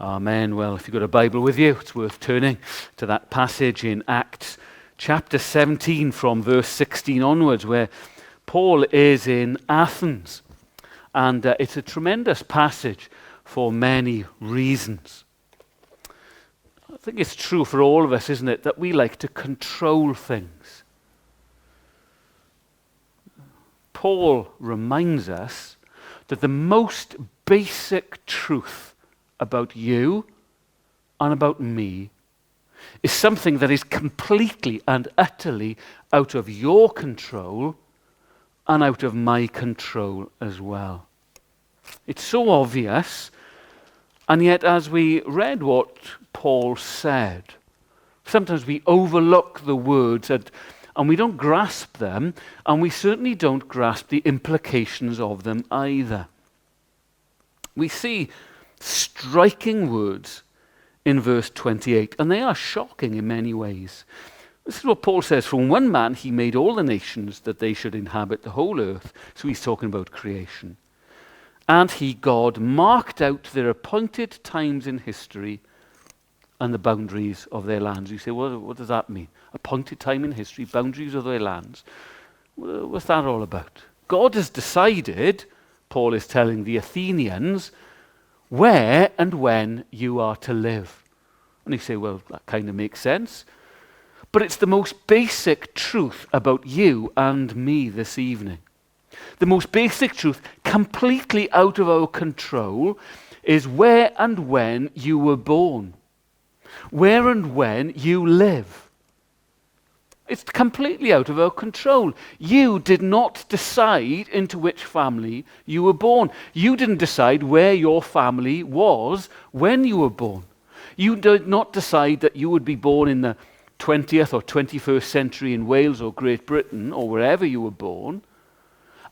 Amen. Well, if you've got a Bible with you, it's worth turning to that passage in Acts chapter 17 from verse 16 onwards, where Paul is in Athens. And it's a tremendous passage for many reasons. I think it's true for all of us, isn't it, that we like to control things. Paul reminds us that the most basic truth about you and about me is something that is completely and utterly out of your control and out of my control as well. It's so obvious, and yet as we read what Paul said, sometimes we overlook the words and we don't grasp them, and we certainly don't grasp the implications of them either. We see striking words in verse 28, and they are shocking in many ways. This is what Paul says: from one man he made all the nations that they should inhabit the whole earth. So he's talking about creation. And he, God, marked out their appointed times in history and the boundaries of their lands. You say, well, what does that mean? Appointed time in history, boundaries of their lands. What's that all about? God has decided, Paul is telling the Athenians, where and when you are to live. And you say, well, that kind of makes sense. But it's the most basic truth about you and me this evening. The most basic truth, completely out of our control, is where and when you were born. Where and when you live. It's completely out of our control. You did not decide into which family you were born. You didn't decide where your family was when you were born. You did not decide that you would be born in the 20th or 21st century in Wales or Great Britain or wherever you were born,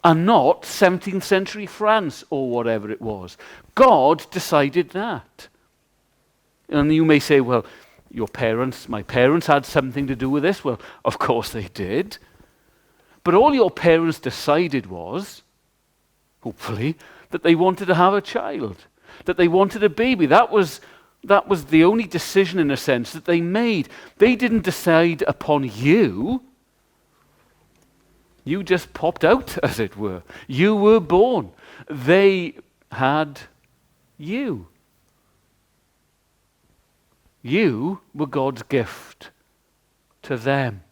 and not 17th century France or whatever it was. God decided that. And you may say, well, my parents had something to do with this. Well, of course they did. But all your parents decided was, hopefully, that they wanted to have a child, that they wanted a baby. That was the only decision, in a sense, that they made. They didn't decide upon you. You just popped out, as it were. You were born. They had you. You were God's gift to them.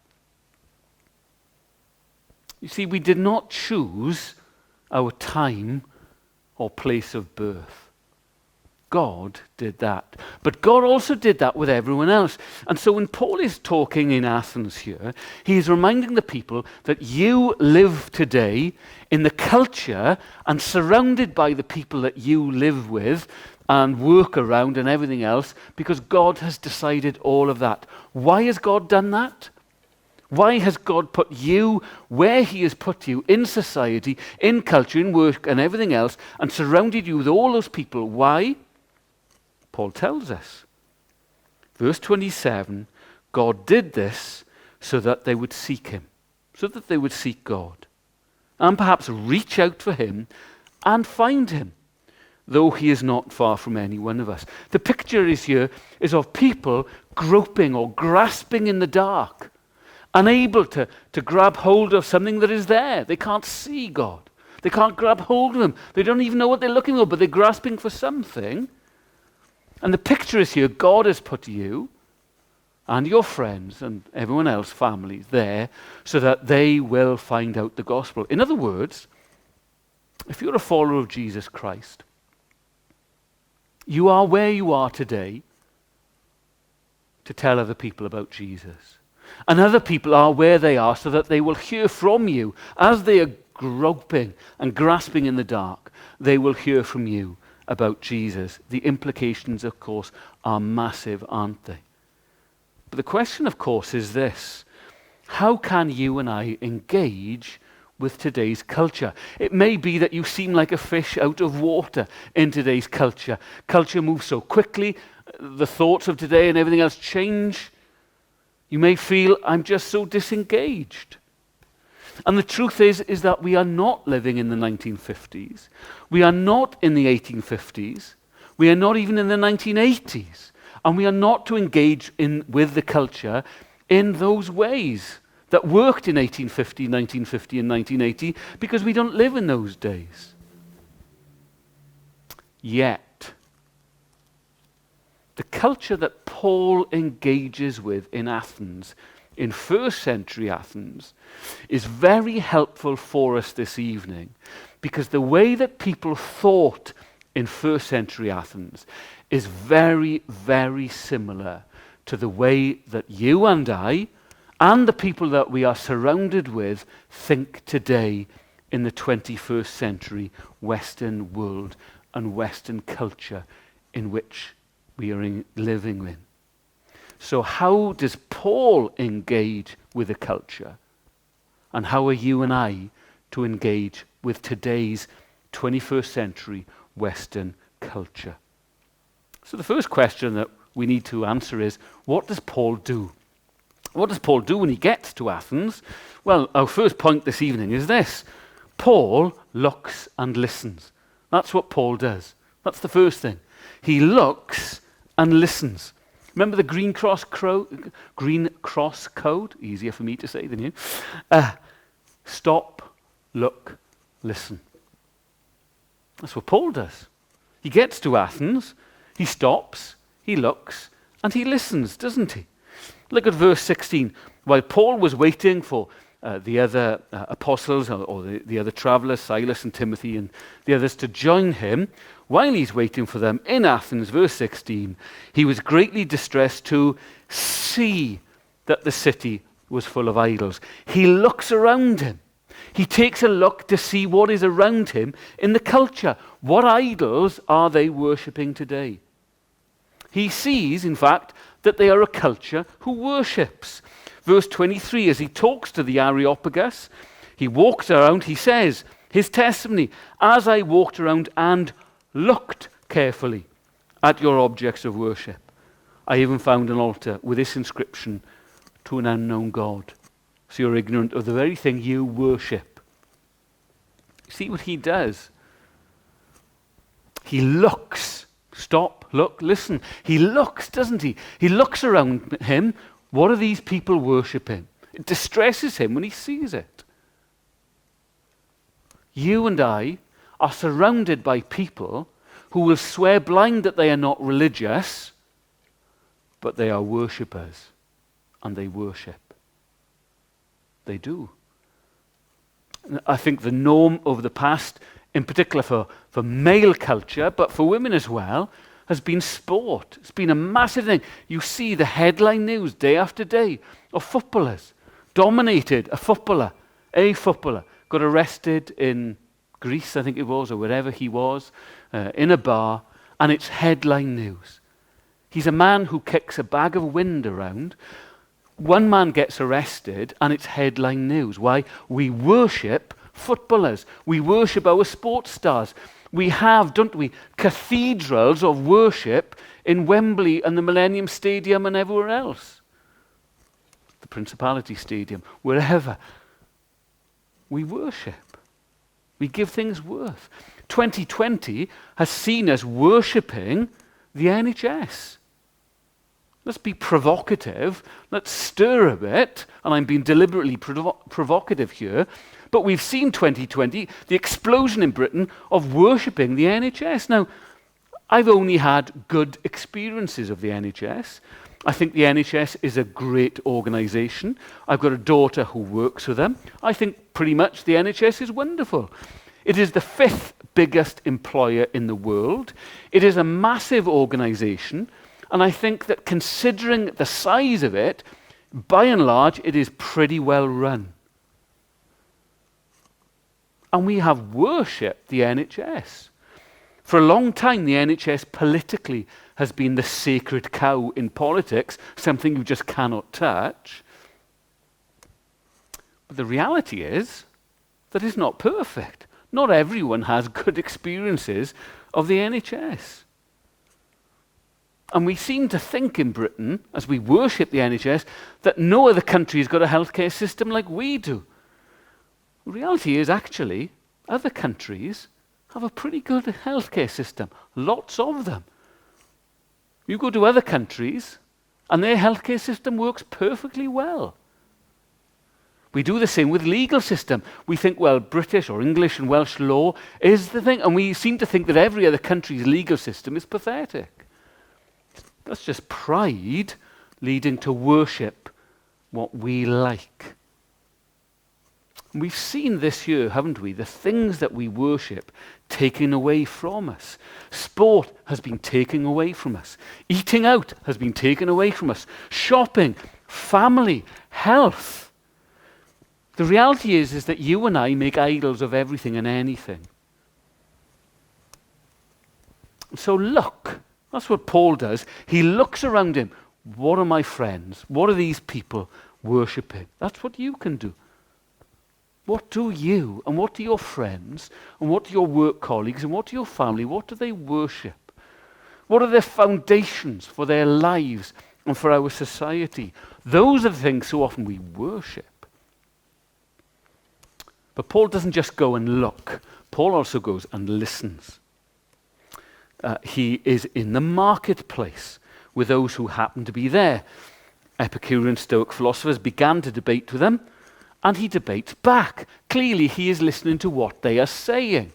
You see, we did not choose our time or place of birth. God did that. But God also did that with everyone else. And so when Paul is talking in Athens here, he is reminding the people that you live today in the culture and surrounded by the people that you live with and work around and everything else, because God has decided all of that. Why has God done that? Why has God put you where he has put you in society, in culture, in work and everything else, and surrounded you with all those people? Why? Paul tells us. Verse 27, God did this so that they would seek him, so that they would seek God, and perhaps reach out for him and find him, though he is not far from any one of us. The picture is of people groping or grasping in the dark, unable to grab hold of something that is there. They can't see God. They can't grab hold of him. They don't even know what they're looking for, but they're grasping for something. And the picture is here, God has put you and your friends and everyone else, families, there so that they will find out the gospel. In other words, if you're a follower of Jesus Christ, you are where you are today to tell other people about Jesus. And other people are where they are so that they will hear from you. As they are groping and grasping in the dark, they will hear from you about Jesus. The implications, of course, are massive, aren't they? But the question, of course, is this: how can you and I engage with today's culture? It may be that you seem like a fish out of water in today's culture. Culture moves so quickly, the thoughts of today and everything else change. You may feel, I'm just so disengaged. And the truth is that we are not living in the 1950s. We are not in the 1850s. We are not even in the 1980s. And we are not to engage with the culture in those ways that worked in 1850, 1950 and 1980 because we don't live in those days. Yet, the culture that Paul engages with in Athens, in first century Athens, is very helpful for us this evening because the way that people thought in first century Athens is very, very similar to the way that you and I and the people that we are surrounded with think today in the 21st century Western world and Western culture in which we are living in. So how does Paul engage with the culture? And how are you and I to engage with today's 21st century Western culture? So the first question that we need to answer is, what does Paul do? What does Paul do when he gets to Athens? Well, our first point this evening is this. Paul looks and listens. That's what Paul does. That's the first thing. He looks and listens. Remember the Green Cross code? Easier for me to say than you. Stop, look, listen. That's what Paul does. He gets to Athens, he stops, he looks, and he listens, doesn't he? Look at verse 16. While Paul was waiting for the other apostles or the other travelers, Silas and Timothy and the others to join him, while he's waiting for them in Athens, verse 16, he was greatly distressed to see that the city was full of idols. He looks around him. He takes a look to see what is around him in the culture. What idols are they worshipping today? He sees, in fact, that they are a culture who worships. Verse 23, as he talks to the Areopagus, he walks around, he says, his testimony, as I walked around and looked carefully at your objects of worship, I even found an altar with this inscription, to an unknown God. So you're ignorant of the very thing you worship. See what he does? He looks. Stop, look, listen. He looks, doesn't he? He looks around him. What are these people worshipping? It distresses him when he sees it. You and I are surrounded by people who will swear blind that they are not religious, but they are worshippers, and they worship. They do. I think the norm of the past, in particular for male culture, but for women as well, has been sport. It's been a massive thing. You see the headline news day after day of footballers dominated. A footballer got arrested in Greece, I think it was, or wherever he was, in a bar, and it's headline news. He's a man who kicks a bag of wind around. One man gets arrested, and it's headline news. Why? We worship footballers. We worship our sports stars. We have, don't we, cathedrals of worship in Wembley and the Millennium Stadium and everywhere else. The Principality Stadium, wherever. We worship. We give things worth. 2020 has seen us worshipping the NHS. Let's be provocative. Let's stir a bit. And I'm being deliberately provocative here. But we've seen 2020, the explosion in Britain of worshipping the NHS. Now, I've only had good experiences of the NHS. I think the NHS is a great organisation. I've got a daughter who works with them. I think pretty much the NHS is wonderful. It is the 5th biggest employer in the world. It is a massive organisation. And I think that considering the size of it, by and large, it is pretty well run. And we have worshipped the NHS. For a long time, the NHS politically has been the sacred cow in politics, something you just cannot touch. But the reality is that it's not perfect. Not everyone has good experiences of the NHS. And we seem to think in Britain, as we worship the NHS, that no other country has got a healthcare system like we do. The reality is actually, other countries have a pretty good healthcare system. Lots of them. You go to other countries, and their healthcare system works perfectly well. We do the same with legal system. We think, well, British or English and Welsh law is the thing, and we seem to think that every other country's legal system is pathetic. That's just pride leading to worship what we like. We've seen this year, haven't we, the things that we worship taken away from us. Sport has been taken away from us. Eating out has been taken away from us. Shopping, family, health. The reality is that you and I make idols of everything and anything. So look, that's what Paul does. He looks around him. What are my friends? What are these people worshipping? That's what you can do. What do you, and what do your friends, and what do your work colleagues, and what do your family, what do they worship? What are their foundations for their lives and for our society? Those are the things so often we worship. But Paul doesn't just go and look. Paul also goes and listens. He is in the marketplace with those who happen to be there. Epicurean Stoic philosophers began to debate with them, and he debates back. Clearly, he is listening to what they are saying.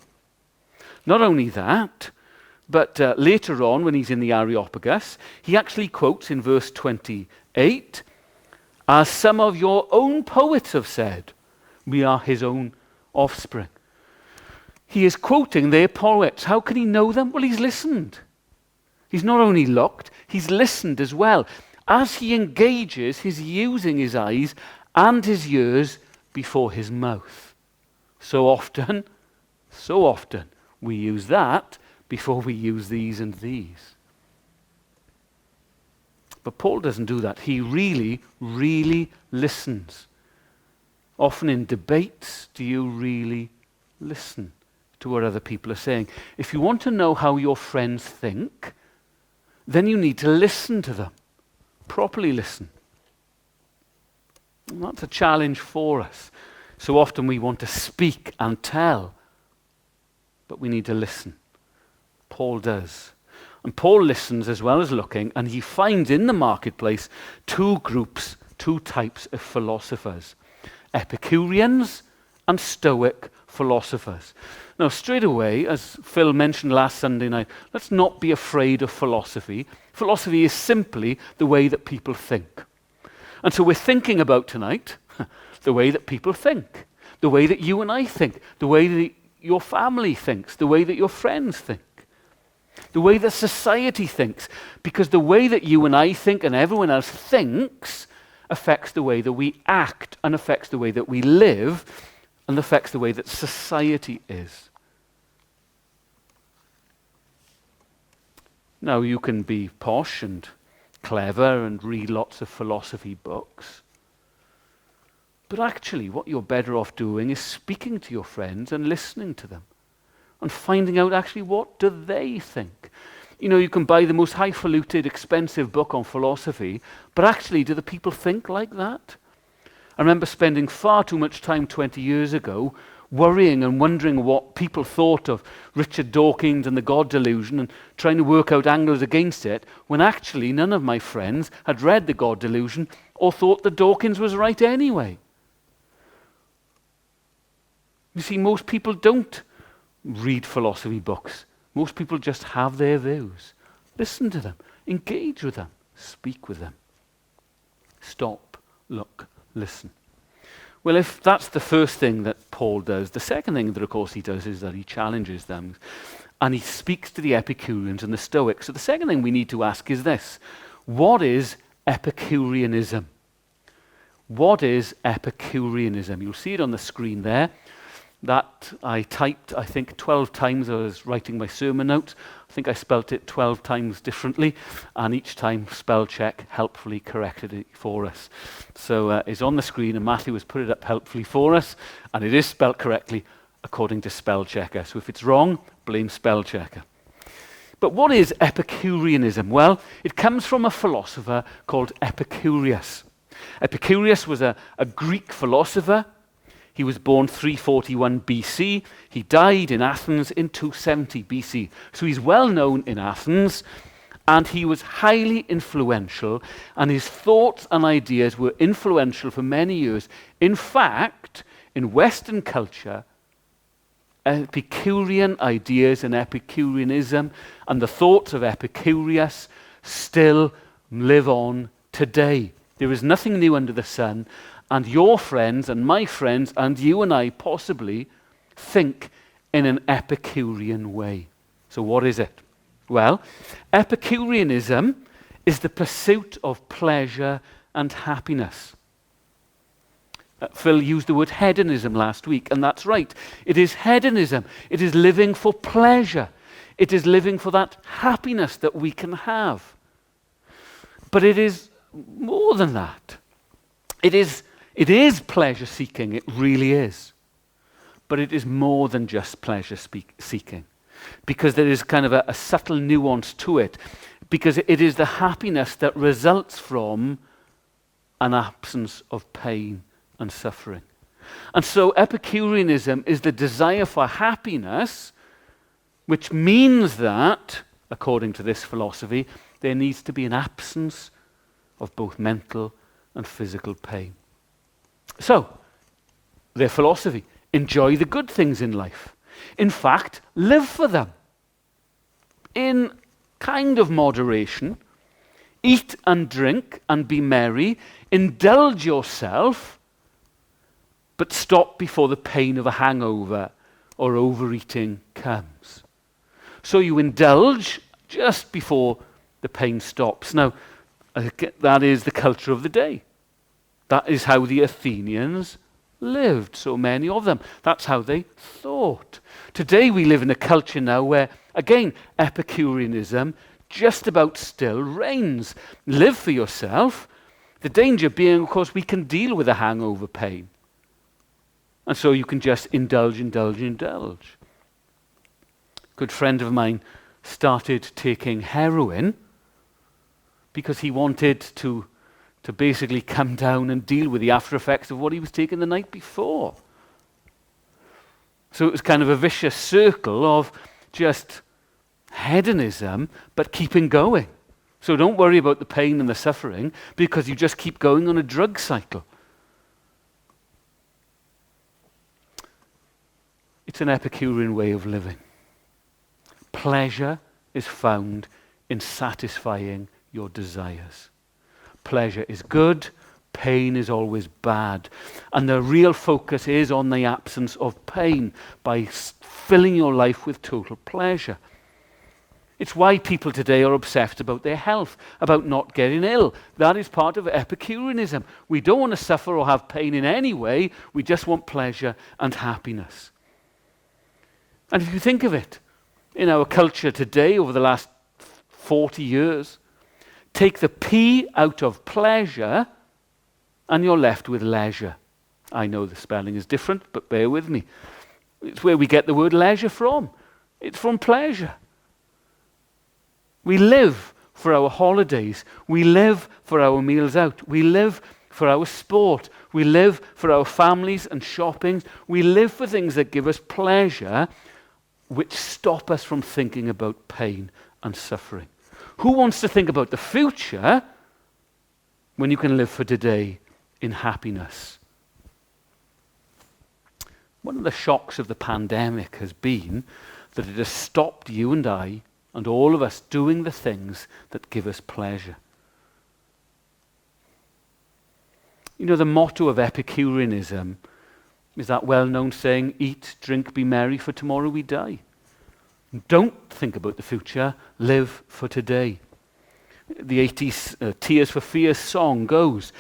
Not only that, but later on, when he's in the Areopagus, he actually quotes in verse 28, as some of your own poets have said, we are his own offspring. He is quoting their poets. How can he know them? Well, he's listened. He's not only looked, he's listened as well. As he engages, he's using his eyes and his ears before his mouth. So often, we use that before we use these and these. But Paul doesn't do that. He really, really listens. Often in debates, do you really listen to what other people are saying? If you want to know how your friends think, then you need to listen to them. Properly listen. And that's a challenge for us. So often we want to speak and tell, but we need to listen. Paul does. And Paul listens as well as looking, and he finds in the marketplace two groups, two types of philosophers. Epicureans and Stoic philosophers. Now, straight away, as Phil mentioned last Sunday night, let's not be afraid of philosophy. Philosophy is simply the way that people think. And so we're thinking about tonight the way that people think, the way that you and I think, the way that your family thinks, the way that your friends think, the way that society thinks. Because the way that you and I think and everyone else thinks affects the way that we act and affects the way that we live and affects the way that society is. Now, you can be posh and clever and read lots of philosophy books. But actually, what you're better off doing is speaking to your friends and listening to them and finding out actually what do they think. You know, you can buy the most highfalutin, expensive book on philosophy, but actually, do the people think like that? I remember spending far too much time 20 years ago worrying and wondering what people thought of Richard Dawkins and the God delusion and trying to work out angles against it, when actually none of my friends had read the God delusion or thought that Dawkins was right anyway. You see, most people don't read philosophy books. Most people just have their views. Listen to them, engage with them, speak with them. Stop, look, listen. Well, if that's the first thing that Paul does, the second thing that, of course, he does is that he challenges them and he speaks to the Epicureans and the Stoics. So the second thing we need to ask is this: what is Epicureanism? What is Epicureanism? You'll see it on the screen there. That I typed, I think, 12 times. I was writing my sermon notes. I think I spelt it 12 times differently, and each time spell check helpfully corrected it for us. So it's on the screen, and Matthew has put it up helpfully for us, and it is spelt correctly according to spell checker. So if it's wrong, blame spell checker. But what is Epicureanism? Well, it comes from a philosopher called Epicurus. Epicurus was a Greek philosopher. He was born 341 BC. He died in Athens in 270 BC. So he's well known in Athens, and he was highly influential, and his thoughts and ideas were influential for many years. In fact, in Western culture, Epicurean ideas and Epicureanism and the thoughts of Epicurus still live on today. There is nothing new under the sun, and your friends and my friends and you and I possibly think in an Epicurean way. So what is it? Well, Epicureanism is the pursuit of pleasure and happiness. Phil used the word hedonism last week, and that's right. It is hedonism. It is living for pleasure. It is living for that happiness that we can have. But it is more than that. It is pleasure seeking, it really is. But it is more than just pleasure seeking, because there is kind of a subtle nuance to it, because it is the happiness that results from an absence of pain and suffering. And so Epicureanism is the desire for happiness, which means that, according to this philosophy, there needs to be an absence of both mental and physical pain. So, their philosophy, enjoy the good things in life. In fact, live for them in kind of moderation. Eat and drink and be merry. Indulge yourself, but stop before the pain of a hangover or overeating comes. So you indulge just before the pain stops. Now, that is the culture of the day. That is how the Athenians lived, so many of them. That's how they thought. Today we live in a culture now where, again, Epicureanism just about still reigns. Live for yourself. The danger being, of course, we can deal with a hangover pain. And so you can just indulge. A good friend of mine started taking heroin because he wanted to basically come down and deal with the after effects of what he was taking the night before. So it was kind of a vicious circle of just hedonism, but keeping going. So don't worry about the pain and the suffering, because you just keep going on a drug cycle. It's an Epicurean way of living. Pleasure is found in satisfying your desires. Pleasure is good, pain is always bad. And the real focus is on the absence of pain by filling your life with total pleasure. It's why people today are obsessed about their health, about not getting ill. That is part of Epicureanism. We don't want to suffer or have pain in any way. We just want pleasure and happiness. And if you think of it, in our culture today, over the last 40 years, take the P out of pleasure and you're left with leisure. I know the spelling is different, but bear with me. It's where we get the word leisure from. It's from pleasure. We live for our holidays. We live for our meals out. We live for our sport. We live for our families and shopping. We live for things that give us pleasure, which stop us from thinking about pain and suffering. Who wants to think about the future when you can live for today in happiness? One of the shocks of the pandemic has been that it has stopped you and I and all of us doing the things that give us pleasure. You know, the motto of Epicureanism is that well-known saying, eat, drink, be merry, for tomorrow we die. Don't think about the future, live for today. The 80s Tears for Fears song goes,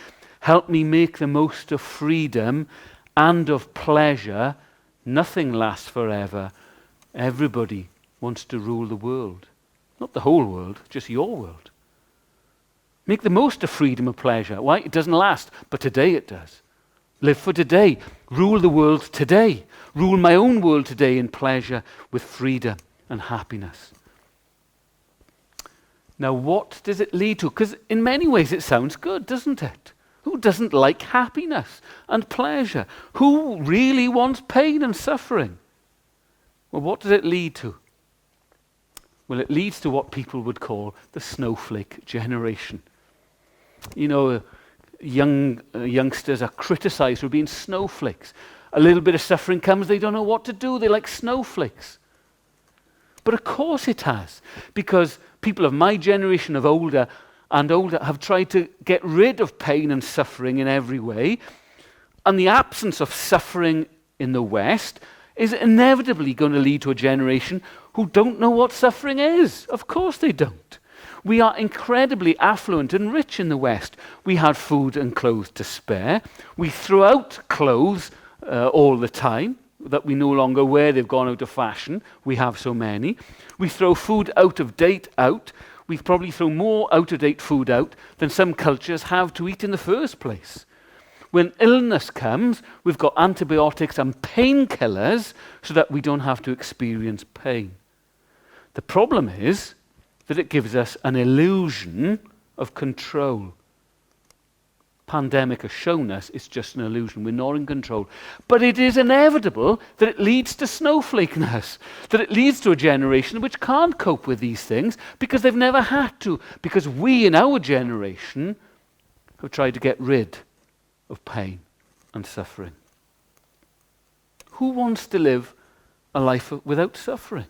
help me make the most of freedom and of pleasure. Nothing lasts forever. Everybody wants to rule the world. Not the whole world, just your world. Make the most of freedom and pleasure. Why? It doesn't last, but today it does. Live for today. Rule the world today. Rule my own world today in pleasure with freedom and happiness. Now, what does it lead to? Because in many ways it sounds good, doesn't it? Who doesn't like happiness and pleasure? Who really wants pain and suffering? Well, what does it lead to? Well, it leads to what people would call the snowflake generation. You know, youngsters are criticized for being snowflakes. A little bit of suffering comes, they don't know what to do. They're like snowflakes. But of course it has, because people of my generation, of older and older, have tried to get rid of pain and suffering in every way. And the absence of suffering in the West is inevitably going to lead to a generation who don't know what suffering is. Of course they don't. We are incredibly affluent and rich in the West. We have food and clothes to spare. We throw out clothes all the time that we no longer wear. They've gone out of fashion. We have so many. We throw food out of date out. We probably throw more out-of-date food out than some cultures have to eat in the first place. When illness comes, we've got antibiotics and painkillers so that we don't have to experience pain. The problem is that it gives us an illusion of control. Pandemic has shown us it's just an illusion. We're not in control. But it is inevitable that it leads to snowflakeness, that it leads to a generation which can't cope with these things because they've never had to, because we in our generation have tried to get rid of pain and suffering. Who wants to live a life without suffering?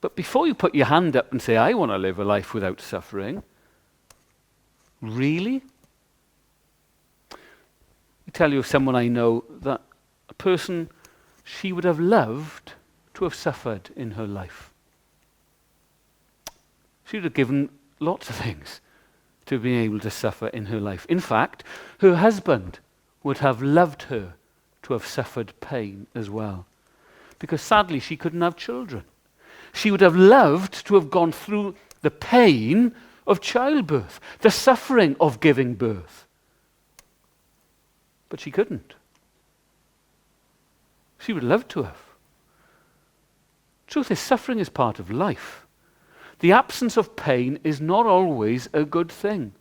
But before you put your hand up and say, I want to live a life without suffering, really? I tell you of someone I know, that a person she would have loved to have suffered in her life. She would have given lots of things to be able to suffer in her life. In fact, her husband would have loved her to have suffered pain as well, because sadly she couldn't have children. She would have loved to have gone through the pain of childbirth, the suffering of giving birth. But she couldn't. She would love to have. Truth is, suffering is part of life. The absence of pain is not always a good thing.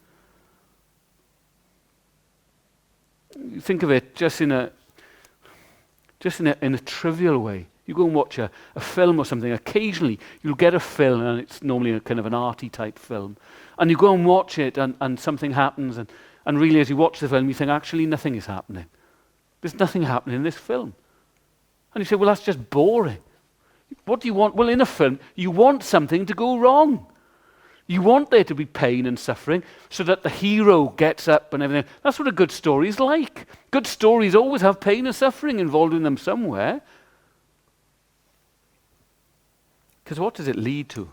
You think of it just in a trivial way. You go and watch a film or something. Occasionally, you'll get a film, and it's normally a kind of an arty type film. And you go and watch it, and something happens, and really as you watch the film, you think, actually, nothing is happening. There's nothing happening in this film. And you say, well, that's just boring. What do you want? Well, in a film, you want something to go wrong. You want there to be pain and suffering so that the hero gets up and everything. That's what a good story is like. Good stories always have pain and suffering involved in them somewhere. Because what does it lead to?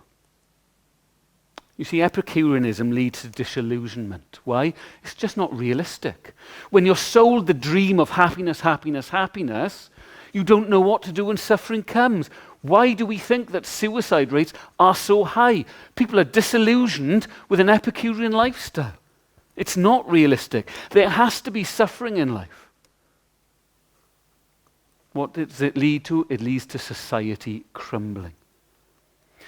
You see, Epicureanism leads to disillusionment. Why? It's just not realistic. When you're sold the dream of happiness, happiness, happiness, you don't know what to do when suffering comes. Why do we think that suicide rates are so high? People are disillusioned with an Epicurean lifestyle. It's not realistic. There has to be suffering in life. What does it lead to? It leads to society crumbling.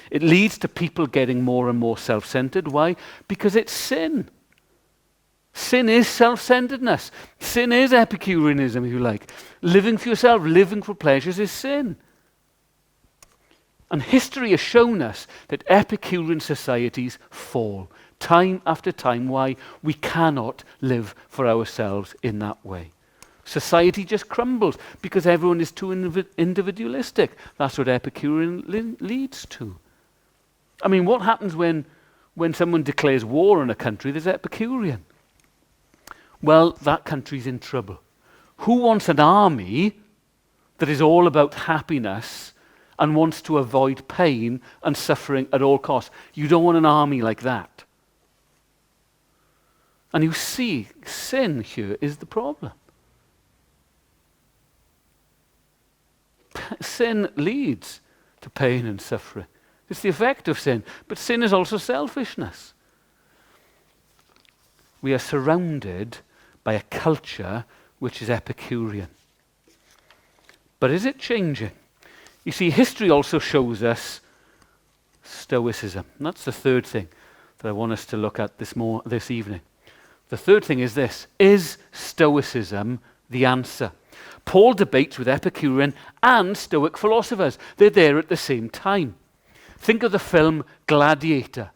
It leads to people getting more and more self-centered. Why? Because it's sin. Sin is self-centeredness. Sin is Epicureanism, if you like. Living for yourself, living for pleasures is sin. And history has shown us that Epicurean societies fall time after time. Why? We cannot live for ourselves in that way. Society just crumbles because everyone is too individualistic. That's what Epicurean leads to. I mean, what happens when someone declares war on a country that's Epicurean? Well, that country's in trouble. Who wants an army that is all about happiness and wants to avoid pain and suffering at all costs? You don't want an army like that. And you see, sin here is the problem. Sin leads to pain and suffering. It's the effect of sin. But sin is also selfishness. We are surrounded by a culture which is Epicurean. But is it changing? You see, history also shows us Stoicism. And that's the third thing that I want us to look at this evening. The third thing is this: is Stoicism the answer? Paul debates with Epicurean and Stoic philosophers. They're there at the same time. Think of the film Gladiator.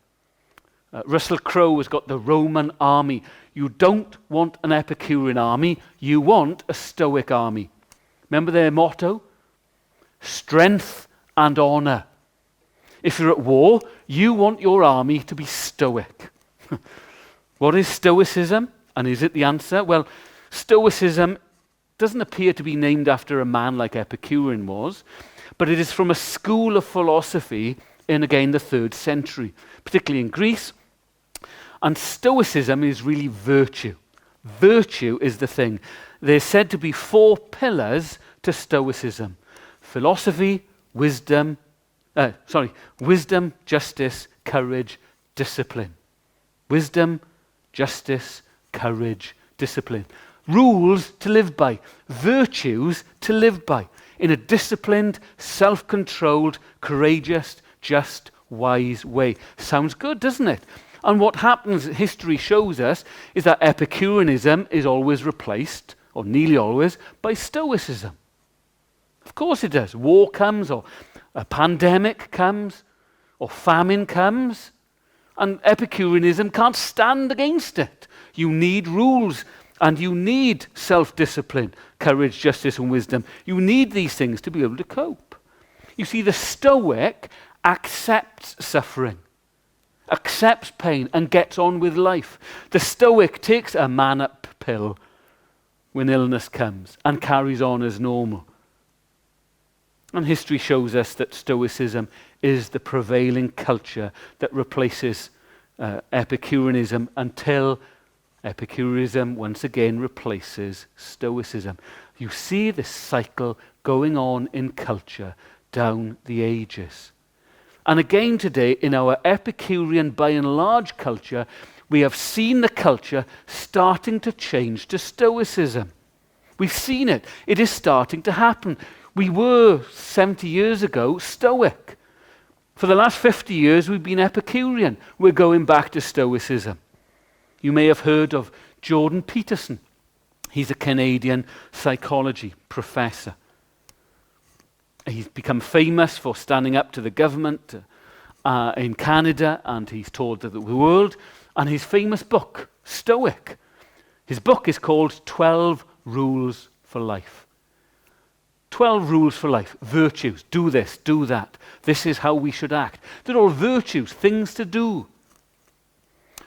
Russell Crowe has got the Roman army. You don't want an Epicurean army, you want a Stoic army. Remember their motto? Strength and honor. If you're at war, you want your army to be stoic. What is Stoicism? And is it the answer? Well, Stoicism doesn't appear to be named after a man like Epicurean was, but it is from a school of philosophy in, again, the 3rd century, particularly in Greece. And Stoicism is really virtue. Virtue is the thing. There's said to be 4 pillars to Stoicism: philosophy, wisdom, justice, courage, discipline. Wisdom, justice, courage, discipline. Rules to live by, virtues to live by, in a disciplined, self-controlled, courageous, just, wise way. Sounds good, doesn't it? And what happens, history shows us, is that Epicureanism is always replaced, or nearly always, by Stoicism. Of course it does. War comes, or a pandemic comes, or famine comes, and Epicureanism can't stand against it. You need rules, and you need self-discipline, courage, justice, and wisdom. You need these things to be able to cope. You see, the Stoic accepts suffering, accepts pain, and gets on with life. The Stoic takes a man-up pill when illness comes and carries on as normal. And history shows us that Stoicism is the prevailing culture that replaces Epicureanism until Epicureanism once again replaces Stoicism. You see this cycle going on in culture down the ages. And again today, in our Epicurean, by and large culture, we have seen the culture starting to change to Stoicism. We've seen it. It is starting to happen. We were, 70 years ago, Stoic. For the last 50 years, we've been Epicurean. We're going back to Stoicism. You may have heard of Jordan Peterson. He's a Canadian psychology professor. He's become famous for standing up to the government in Canada, and he's told to the world. And his famous book, Stoic. His book is called 12 Rules for Life. 12 rules for life, virtues, do this, do that. This is how we should act. They're all virtues, things to do.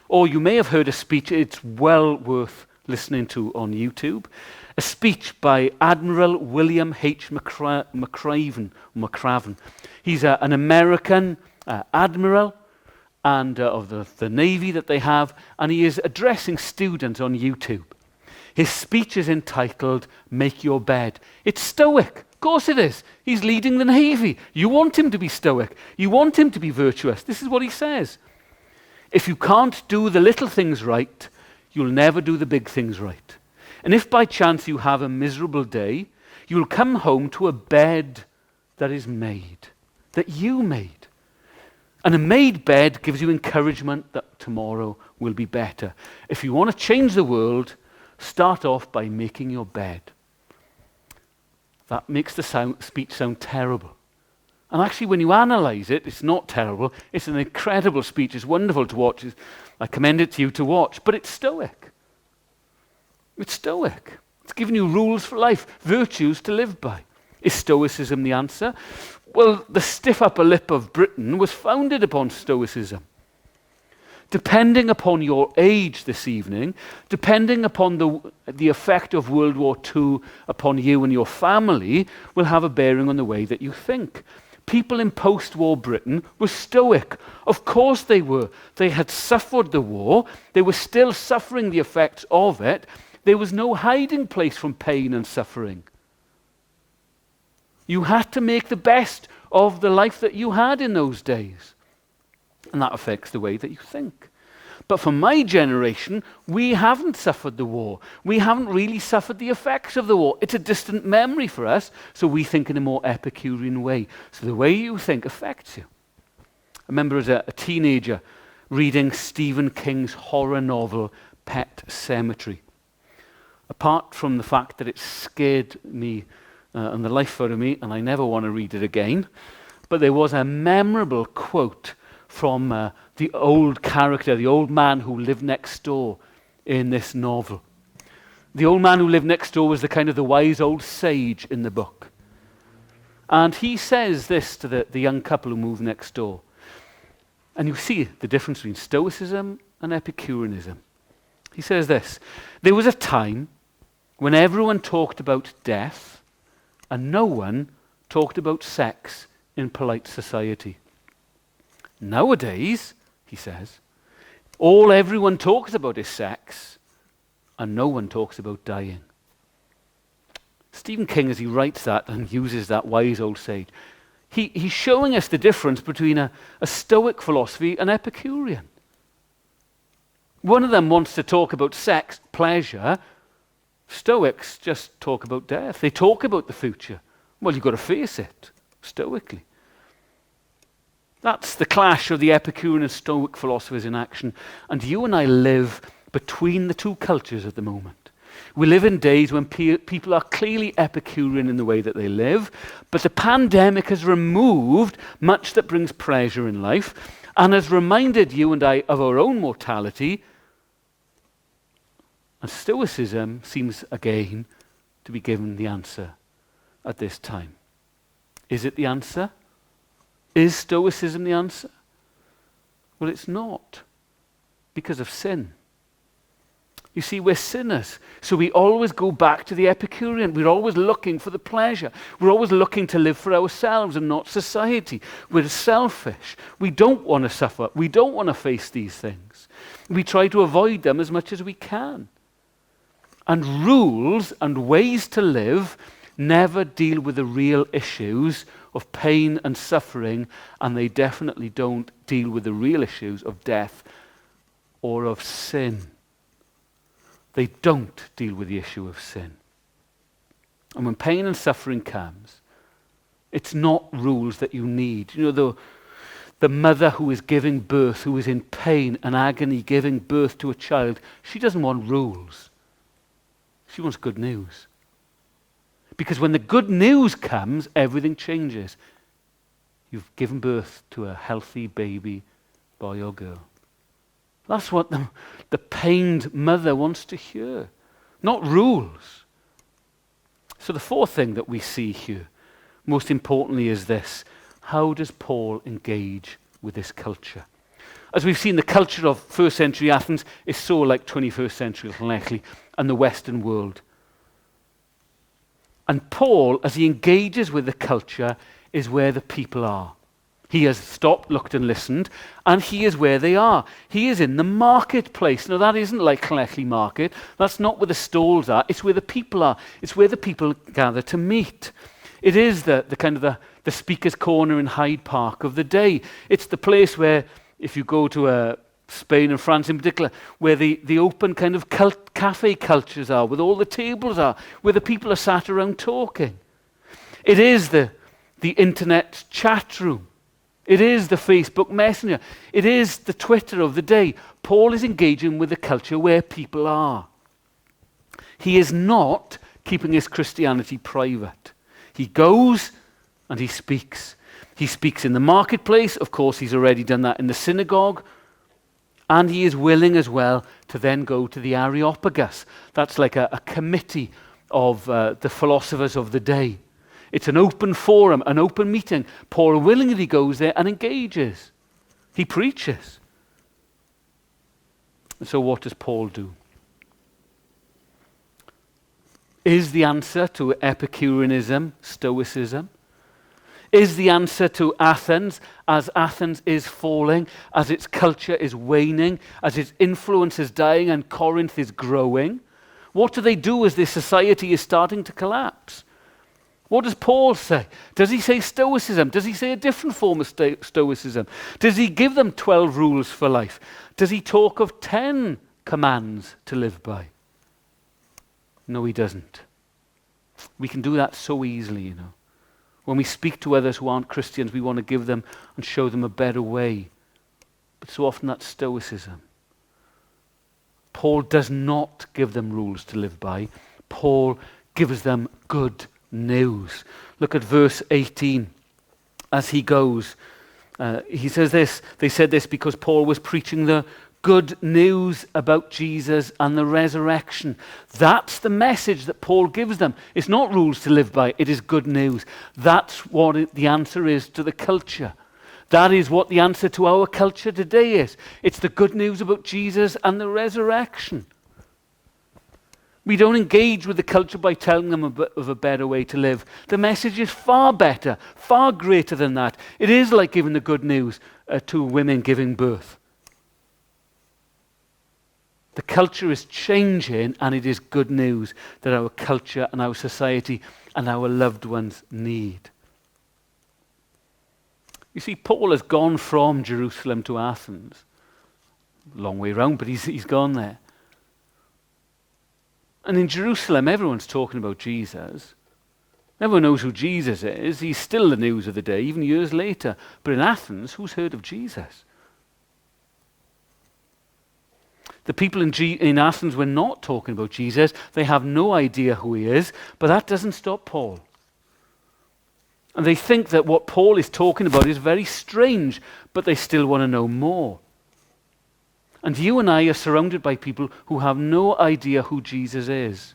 Or you may have heard a speech, it's well worth listening to on YouTube, a speech by Admiral William H. McRaven. He's an American admiral and of the Navy that they have, and he is addressing students on YouTube. His speech is entitled, Make Your Bed. It's Stoic. Of course it is. He's leading the Navy. You want him to be Stoic. You want him to be virtuous. This is what he says. If you can't do the little things right, you'll never do the big things right. And if by chance you have a miserable day, you'll come home to a bed that is made, that you made. And a made bed gives you encouragement that tomorrow will be better. If you want to change the world, start off by making your bed. That makes the speech sound terrible. And actually, when you analyze it, it's not terrible. It's an incredible speech. It's wonderful to watch. I commend it to you to watch. But it's Stoic. It's Stoic. It's giving you rules for life, virtues to live by. Is Stoicism the answer? Well, the stiff upper lip of Britain was founded upon Stoicism. Depending upon your age this evening, depending upon the effect of World War II upon you and your family, will have a bearing on the way that you think. People in post-war Britain were Stoic. Of course they were. They had suffered the war. They were still suffering the effects of it. There was no hiding place from pain and suffering. You had to make the best of the life that you had in those days. And that affects the way that you think. But for my generation, we haven't suffered the war. We haven't really suffered the effects of the war. It's a distant memory for us, so we think in a more Epicurean way. So the way you think affects you. I remember as a teenager reading Stephen King's horror novel, pet cemetery. Apart from the fact that it scared me and the life out of me, and I never want to read it again, but there was a memorable quote from the old character, the old man who lived next door in this novel. The old man who lived next door was the kind of the wise old sage in the book. And he says this to the young couple who moved next door. And you see the difference between Stoicism and Epicureanism. He says this: there was a time when everyone talked about death and no one talked about sex in polite society. Nowadays, he says, all everyone talks about is sex and no one talks about dying. Stephen King, as he writes that and uses that wise old sage, he's showing us the difference between a Stoic philosophy and Epicurean. One of them wants to talk about sex, pleasure. Stoics just talk about death. They talk about the future. Well, you've got to face it, stoically. That's the clash of the Epicurean and Stoic philosophers in action. And you and I live between the two cultures at the moment. We live in days when people are clearly Epicurean in the way that they live, but the pandemic has removed much that brings pleasure in life and has reminded you and I of our own mortality. And Stoicism seems again to be given the answer at this time. Is it the answer? Is Stoicism the answer? Well, it's not, because of sin. You see, we're sinners, so we always go back to the Epicurean. We're always looking for the pleasure. We're always looking to live for ourselves and not society. We're selfish. We don't want to suffer. We don't want to face these things. We try to avoid them as much as we can. And rules and ways to live never deal with the real issues of pain and suffering, and they definitely don't deal with the real issues of death or of sin. They don't deal with the issue of sin. And when pain and suffering comes, it's not rules that you need. You know, the mother who is giving birth, who is in pain and agony, giving birth to a child, she doesn't want rules. She wants good news. Because when the good news comes, everything changes. You've given birth to a healthy baby, boy or girl. That's what the pained mother wants to hear, not rules. So the fourth thing that we see here, most importantly, is this: how does Paul engage with this culture? As we've seen, the culture of first century Athens is so like 21st century Llanelli and the Western world. And Paul, as he engages with the culture, is where the people are. He has stopped, looked and listened, and he is where they are. He is in the marketplace. Now that isn't like Llanelli Market. That's not where the stalls are. It's where the people are. It's where the people gather to meet. It is the kind of the speaker's corner in Hyde Park of the day. It's the place where, if you go to Spain and France in particular, where the open kind of cafe cultures are, where all the tables are, where the people are sat around talking. It is the internet chat room. It is the Facebook Messenger. It is the Twitter of the day. Paul is engaging with the culture where people are. He is not keeping his Christianity private. He goes and he speaks. He speaks in the marketplace. Of course, he's already done that in the synagogue. And he is willing as well to then go to the Areopagus. That's like a committee of the philosophers of the day. It's an open forum, an open meeting. Paul willingly goes there and engages. He preaches. And so what does Paul do? Is the answer to Epicureanism Stoicism? Is the answer to Athens, as Athens is falling, as its culture is waning, as its influence is dying and Corinth is growing? What do they do as this society is starting to collapse? What does Paul say? Does he say Stoicism? Does he say a different form of Stoicism? Does he give them 12 rules for life? Does he talk of 10 commands to live by? No, he doesn't. We can do that so easily, you know. When we speak to others who aren't Christians, we want to give them and show them a better way. But so often that's Stoicism. Paul does not give them rules to live by. Paul gives them good news. Look at verse 18. As he goes, he says this, they said this because Paul was preaching the good news about Jesus and the resurrection. That's the message that Paul gives them. It's not rules to live by, it is good news. That's what the answer is to the culture. That is what the answer to our culture today is. It's the good news about Jesus and the resurrection. We don't engage with the culture by telling them of a better way to live. The message is far better, far greater than that. It is like giving the good news to women giving birth. The culture is changing, and it is good news that our culture and our society and our loved ones need. You see, Paul has gone from Jerusalem to Athens. Long way round, but he's gone there. And in Jerusalem, everyone's talking about Jesus. Everyone knows who Jesus is. He's still the news of the day, even years later. But in Athens, who's heard of Jesus? The people in Athens were not talking about Jesus. They have no idea who he is, but that doesn't stop Paul. And they think that what Paul is talking about is very strange, but they still want to know more. And you and I are surrounded by people who have no idea who Jesus is.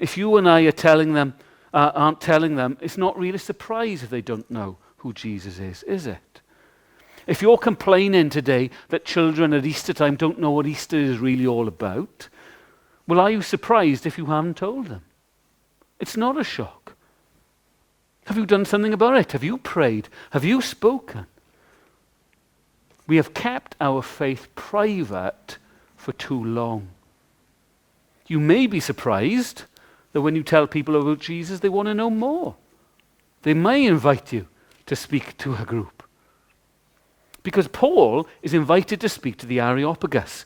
If you and I aren't telling them, it's not really a surprise if they don't know who Jesus is it? If you're complaining today that children at Easter time don't know what Easter is really all about, well, are you surprised if you haven't told them? It's not a shock. Have you done something about it? Have you prayed? Have you spoken? We have kept our faith private for too long. You may be surprised that when you tell people about Jesus, they want to know more. They may invite you to speak to a group. Because Paul is invited to speak to the Areopagus.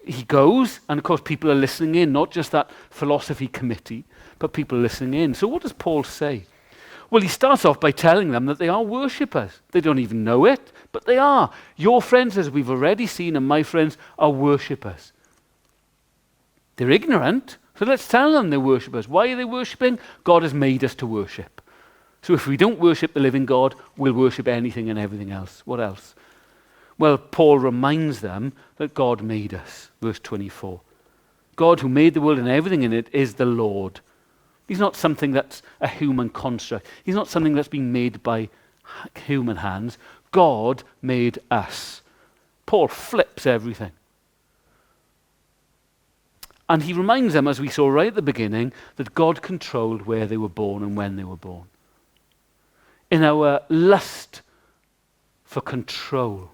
He goes, and of course people are listening in, not just that philosophy committee, but people are listening in. So what does Paul say? Well, he starts off by telling them that they are worshippers. They don't even know it, but they are. Your friends, as we've already seen, and my friends, are worshippers. They're ignorant, so let's tell them they're worshippers. Why are they worshipping? God has made us to worship. So if we don't worship the living God, we'll worship anything and everything else. What else? Well, Paul reminds them that God made us. Verse 24. God who made the world and everything in it is the Lord. He's not something that's a human construct. He's not something that's been made by human hands. God made us. Paul flips everything. And he reminds them, as we saw right at the beginning, that God controlled where they were born and when they were born. In our lust for control,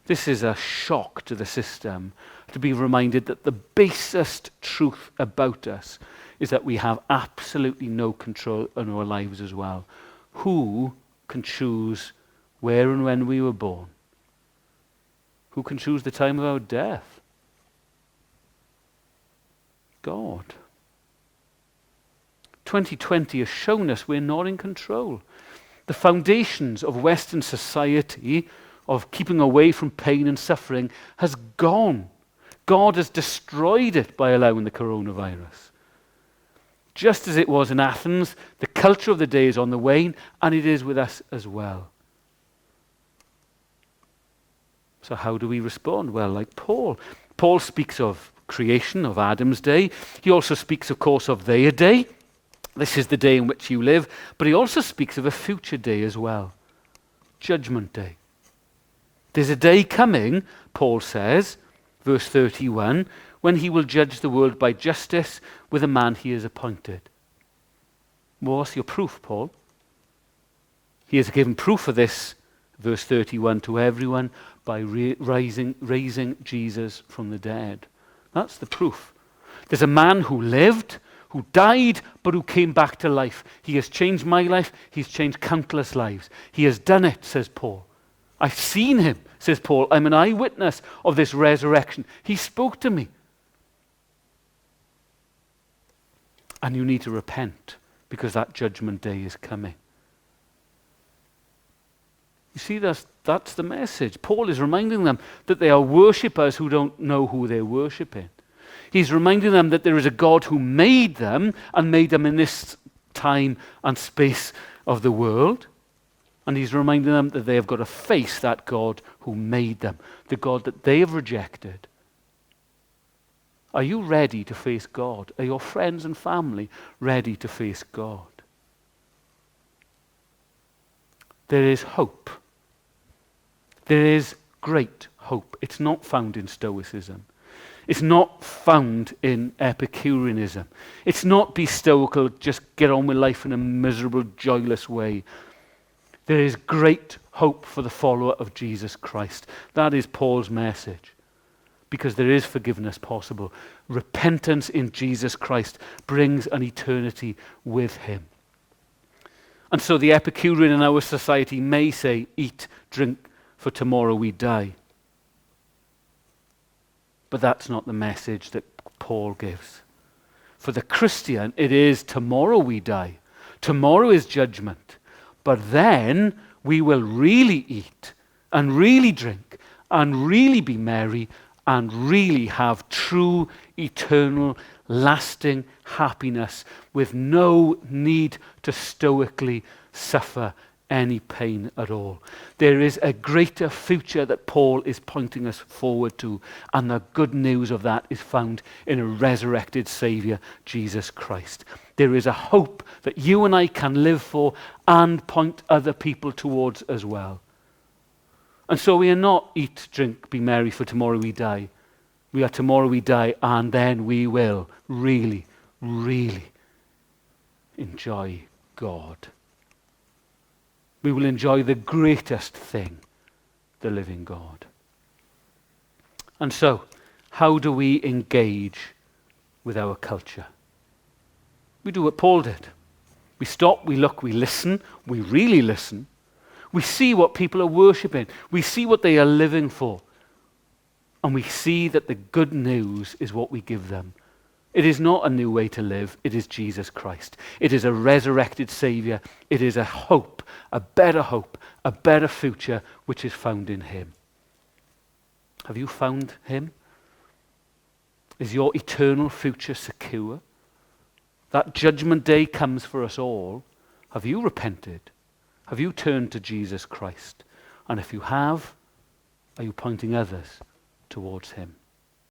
this is a shock to the system, to be reminded that the basest truth about us is that we have absolutely no control in our lives as well. Who can choose where and when we were born? Who can choose the time of our death? God. 2020 has shown us we're not in control. The foundations of Western society, of keeping away from pain and suffering, has gone. God has destroyed it by allowing the coronavirus. Just as it was in Athens, the culture of the day is on the wane, and it is with us as well. So how do we respond? Well, like Paul. Paul speaks of creation, of Adam's day. He also speaks, of course, of their day. This is the day in which you live. But he also speaks of a future day as well. Judgment Day. There's a day coming, Paul says, verse 31, when he will judge the world by justice with a man he has appointed. Well, what's your proof, Paul? He has given proof of this, verse 31, to everyone by raising Jesus from the dead. That's the proof. There's a man who lived, who died, but who came back to life. He has changed my life. He's changed countless lives. He has done it, says Paul. I've seen him, says Paul. I'm an eyewitness of this resurrection. He spoke to me. And you need to repent because that judgment day is coming. You You see, that's the message. Paul is reminding them that they are worshippers who don't know who they're worshipping. He's reminding them that there is a God who made them and made them in this time and space of the world. And he's reminding them that they have got to face that God who made them, the God that they have rejected. Are you ready to face God? Are your friends and family ready to face God? There is hope. There is great hope. It's not found in Stoicism. It's not found in Epicureanism. It's not be stoical, just get on with life in a miserable, joyless way. There is great hope for the follower of Jesus Christ. That is Paul's message. Because there is forgiveness possible. Repentance in Jesus Christ brings an eternity with him. And so the Epicurean in our society may say, eat, drink, for tomorrow we die. But that's not the message that Paul gives. For the Christian, it is tomorrow we die. Tomorrow is judgment. But then we will really eat and really drink and really be merry and really have true, eternal, lasting happiness with no need to stoically suffer any pain at all. There is a greater future that Paul is pointing us forward to, and the good news of that is found in a resurrected Saviour, Jesus Christ. There is a hope that you and I can live for and point other people towards as well. And so we are not eat, drink, be merry, for tomorrow we die. We are tomorrow we die, and then we will really, really enjoy God. We will enjoy the greatest thing, the living God. And so, how do we engage with our culture? We do what Paul did. We stop, we look, we listen, we really listen. We see what people are worshipping. We see what they are living for. And we see that the good news is what we give them. It is not a new way to live. It is Jesus Christ. It is a resurrected Saviour. It is a hope, a better future, which is found in him. Have you found him? Is your eternal future secure? That judgment day comes for us all. Have you repented? Have you turned to Jesus Christ? And if you have, are you pointing others towards him?